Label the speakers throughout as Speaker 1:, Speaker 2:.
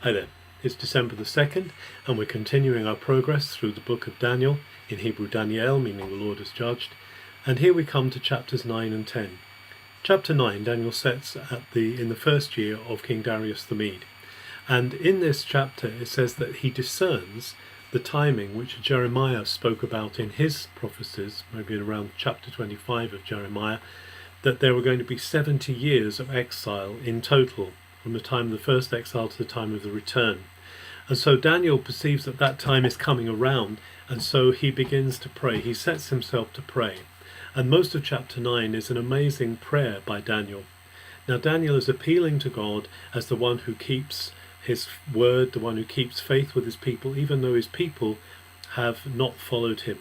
Speaker 1: Hi there, it's December the 2nd and we're continuing our progress through the book of Daniel, in Hebrew Daniel, meaning the Lord has judged, and here we come to chapters 9 and 10. Chapter 9, Daniel sets in the first year of King Darius the Mede, and in this chapter it says that he discerns the timing which Jeremiah spoke about in his prophecies, maybe around chapter 25 of Jeremiah, that there were going to be 70 years of exile in total, from the time of the first exile to the time of the return. And so Daniel perceives that that time is coming around, and so he begins to pray. He sets himself to pray. And most of chapter 9 is an amazing prayer by Daniel. Now Daniel is appealing to God as the one who keeps his word, the one who keeps faith with his people, even though his people have not followed him.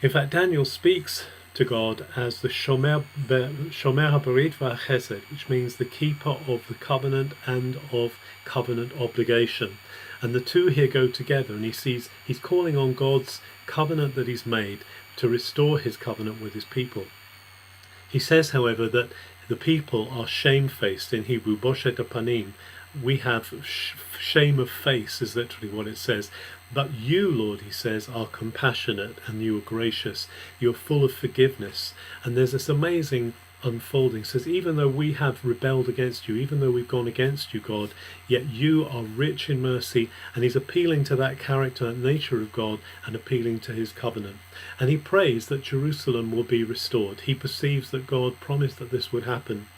Speaker 1: In fact, Daniel speaks to God as the Shomer HaBerit VaChesed, which means the keeper of the covenant and of covenant obligation. And the two here go together, and he's calling on God's covenant that he's made to restore his covenant with his people. He says, however, that the people are shamefaced. In Hebrew, boshet panim. We have shame of face is literally what it says. But you, Lord, he says, are compassionate and you are gracious. You're full of forgiveness. And there's this amazing unfolding. It says, even though we have rebelled against you, even though we've gone against you, God, yet you are rich in mercy. And he's appealing to that character and nature of God and appealing to his covenant. And he prays that Jerusalem will be restored. He perceives that God promised that this would happen.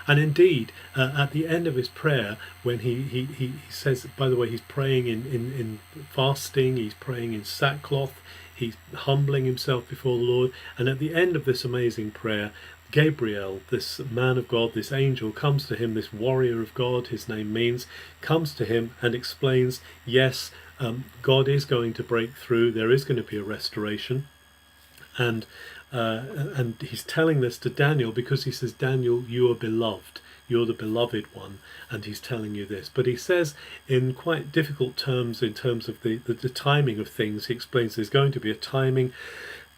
Speaker 1: And indeed, at the end of his prayer, when he says, by the way, he's praying in fasting, he's praying in sackcloth, he's humbling himself before the Lord. And at the end of this amazing prayer, Gabriel, this man of God, this angel, comes to him, this warrior of God, his name means, comes to him and explains, yes, God is going to break through, there is going to be a restoration. And he's telling this to Daniel because he says, Daniel, you are beloved. You're the beloved one. And he's telling you this. But he says in quite difficult terms, in terms of the timing of things, he explains there's going to be a timing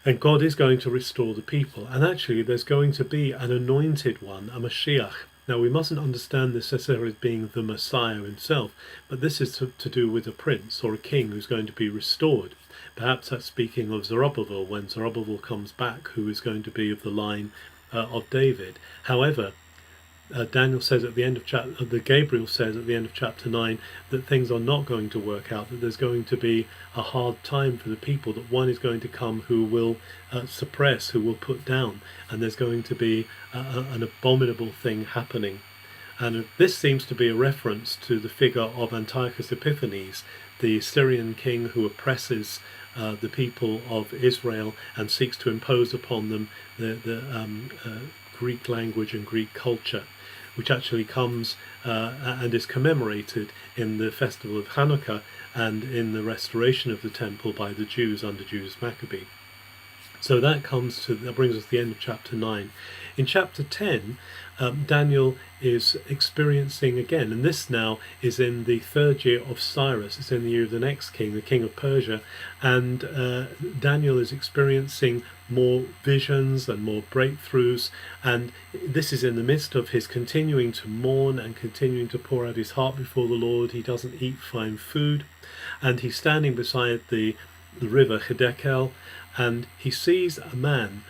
Speaker 1: and God is going to restore the people. And actually there's going to be an anointed one, a Mashiach. Now we mustn't understand this necessarily as being the Messiah himself, but this is to do with a prince or a king who's going to be restored. Perhaps that's speaking of Zerubbabel, when Zerubbabel comes back, who is going to be of the line of David. However, Daniel says at the end of Gabriel says at the end of chapter 9 that things are not going to work out, that there's going to be a hard time for the people, that one is going to come who will suppress, who will put down, and there's going to be an abominable thing happening. And this seems to be a reference to the figure of Antiochus Epiphanes, the Syrian king who oppresses the people of Israel and seeks to impose upon them the Greek language and Greek culture, which actually comes and is commemorated in the festival of Hanukkah and in the restoration of the temple by the Jews under Judas Maccabee. So that brings us to the end of chapter 9. In chapter 10, Daniel is experiencing again, and this now is in the third year of Cyrus. It's in the year of the next king, the king of Persia, and Daniel is experiencing more visions and more breakthroughs, and this is in the midst of his continuing to mourn and continuing to pour out his heart before the Lord. He doesn't eat fine food, and he's standing beside the river Hiddekel, and he sees a man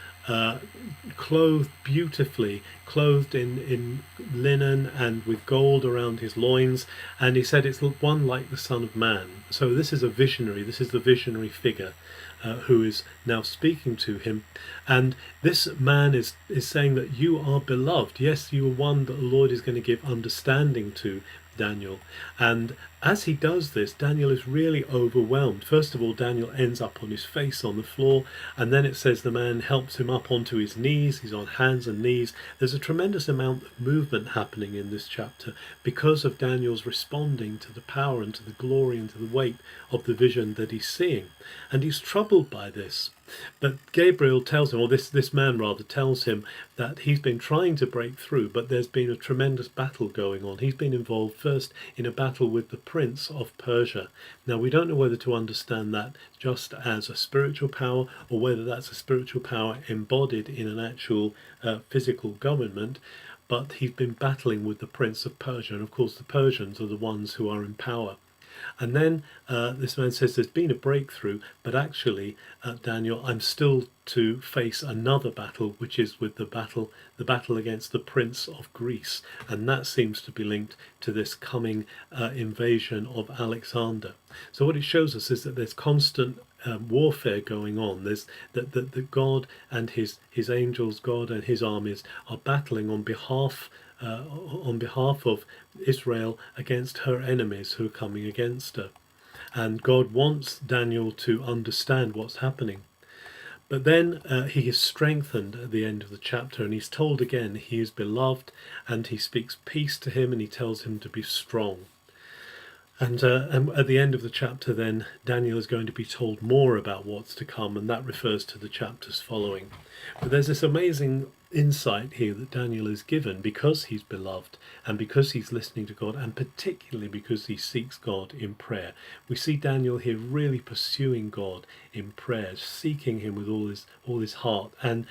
Speaker 1: clothed beautifully, clothed in linen and with gold around his loins, and he said it's one like the Son of Man. So this is a visionary, this is the visionary figure who is now speaking to him, and this man is saying that you are beloved. Yes, you are one that the Lord is going to give understanding to, Daniel. And as he does this, Daniel is really overwhelmed. First of all, Daniel ends up on his face on the floor, and then it says the man helps him up onto his knees. He's on hands and knees. There's a tremendous amount of movement happening in this chapter because of Daniel's responding to the power and to the glory and to the weight of the vision that he's seeing. And he's troubled by this. But Gabriel tells him, or this man rather tells him, that he's been trying to break through, but there's been a tremendous battle going on. He's been involved first in a battle with the prince of Persia. Now we don't know whether to understand that just as a spiritual power or whether that's a spiritual power embodied in an actual physical government. but he's been battling with the prince of Persia, and of course the Persians are the ones who are in power. And then this man says there's been a breakthrough, but actually, Daniel, I'm still to face another battle, which is with the battle against the prince of Greece, and that seems to be linked to this coming invasion of Alexander. So what it shows us is that there's constant warfare going on. There's that God and his angels, God and his armies are battling on behalf of Israel against her enemies who are coming against her. And God wants Daniel to understand what's happening. But then he is strengthened at the end of the chapter, and he's told again he is beloved, and he speaks peace to him, and he tells him to be strong. And at the end of the chapter then, Daniel is going to be told more about what's to come, and that refers to the chapters following. But there's this amazing insight here that Daniel is given because he's beloved and because he's listening to God, and particularly because he seeks God in prayer. We see Daniel here really pursuing God in prayer, seeking him with all his heart, and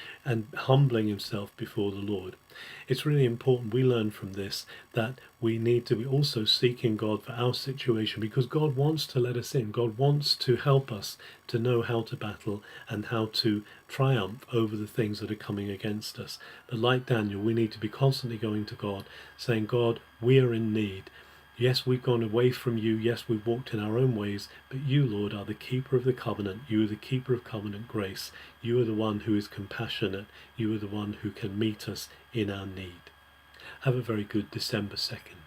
Speaker 1: humbling himself before the Lord. It's really important we learn from this that we need to be also seeking God for our situation, because God wants to let us in. God wants to help us to know how to battle and how to triumph over the things that are coming against us. But like Daniel, we need to be constantly going to God, saying, God, we are in need. Yes, we've gone away from you. Yes, we've walked in our own ways. But you, Lord, are the keeper of the covenant. You are the keeper of covenant grace. You are the one who is compassionate. You are the one who can meet us in our need. Have a very good December 2nd.